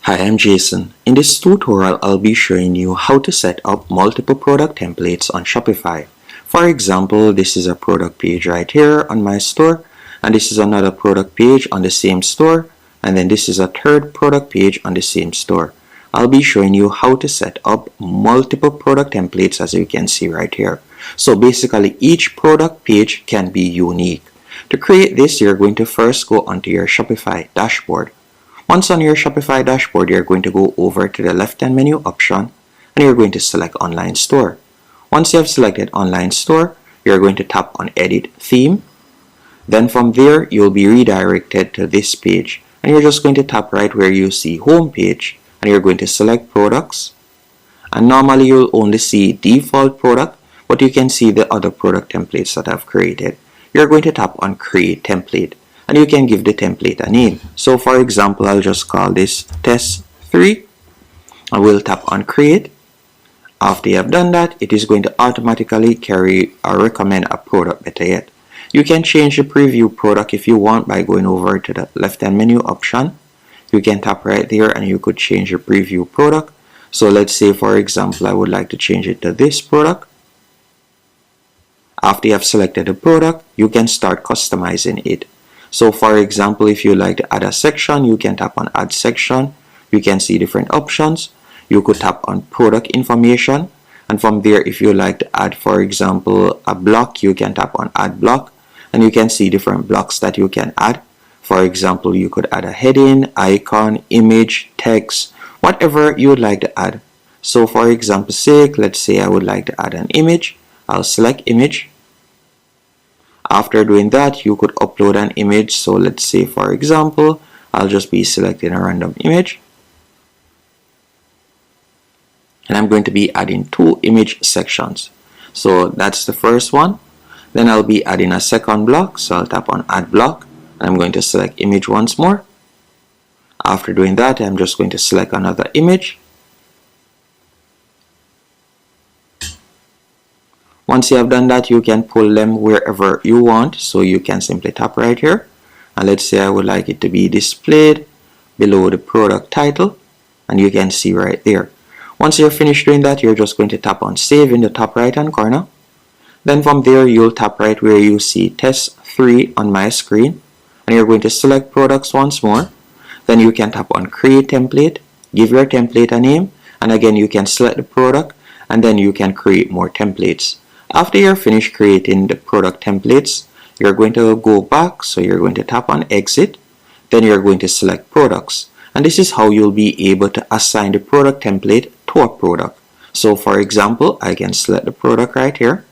Hi, I'm Jason. In this tutorial, I'll be showing you how to set up multiple product templates on Shopify. For example, this is a product page right here on my store, and this is another product page on the same store, and then this is a third product page on the same store. I'll be showing you how to set up multiple product templates, as you can see right here. So basically, each product page can be unique. To create this, you're going to first go onto your Shopify dashboard. Once on your Shopify dashboard, you're going to go over to the left-hand menu option and you're going to select Online Store. Once you have selected Online Store, you're going to tap on Edit Theme. Then from there, you'll be redirected to this page. And you're just going to tap right where you see Home Page and you're going to select Products. And normally you'll only see default product, but you can see the other product templates that I've created. You're going to tap on Create Template. And you can give the template a name. So for example, I'll just call this Test 3. I will tap on Create. After you have done that, it is going to automatically carry or recommend a product. Better yet, you can change the preview product if you want by going over to the left-hand menu option. You can tap right there and you could change the preview product. So let's say, for example, I would like to change it to this product. After you have selected the product, you can start customizing it. So for example, if you like to add a section, you can tap on Add Section. You can see different options. You could tap on Product Information. And from there, if you like to add, for example, a block, you can tap on Add Block. And you can see different blocks that you can add. For example, you could add a heading, icon, image, text, whatever you would like to add. So for example's sake, let's say I would like to add an image. I'll select Image. After doing that, you could upload an image. So let's say, for example, I'll just be selecting a random image. And I'm going to be adding two image sections. So that's the first one. Then I'll be adding a second block. So I'll tap on Add Block. And I'm going to select Image once more. After doing that, I'm just going to select another image. Once you have done that, you can pull them wherever you want. So you can simply tap right here. And let's say I would like it to be displayed below the product title. And you can see right there. Once you're finished doing that, you're just going to tap on Save in the top right hand corner. Then from there, you'll tap right where you see Test 3 on my screen. And you're going to select Products once more. Then you can tap on Create Template. Give your template a name. And again, you can select the product. And then you can create more templates. After you're finished creating the product templates, you're going to go back. So you're going to tap on Exit. Then you're going to select Products. And this is how you'll be able to assign the product template to a product. So for example, I can select the product right here.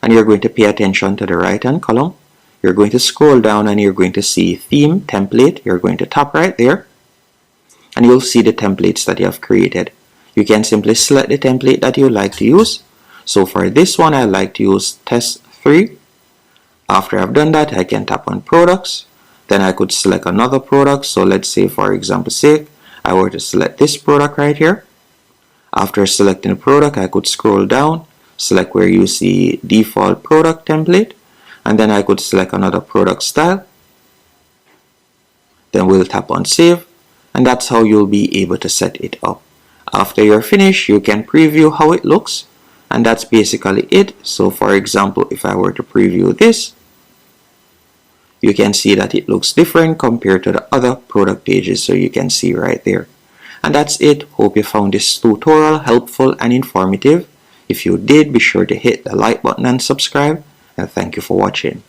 And you're going to pay attention to the right hand column. You're going to scroll down and you're going to see Theme Template. You're going to tap right there. And you'll see the templates that you have created. You can simply select the template that you like to use. So for this one, I like to use Test 3. After I've done that, I can tap on Products. Then I could select another product. So let's say, for example's sake, I were to select this product right here. After selecting the product, I could scroll down, select where you see Default Product Template. And then I could select another product style. Then we'll tap on Save. And that's how you'll be able to set it up. After you're finished, you can preview how it looks. And that's basically it. So for example, if I were to preview this, you can see that it looks different compared to the other product pages. So you can see right there. And that's it. Hope you found this tutorial helpful and informative. If you did, be sure to hit the like button and subscribe. And thank you for watching.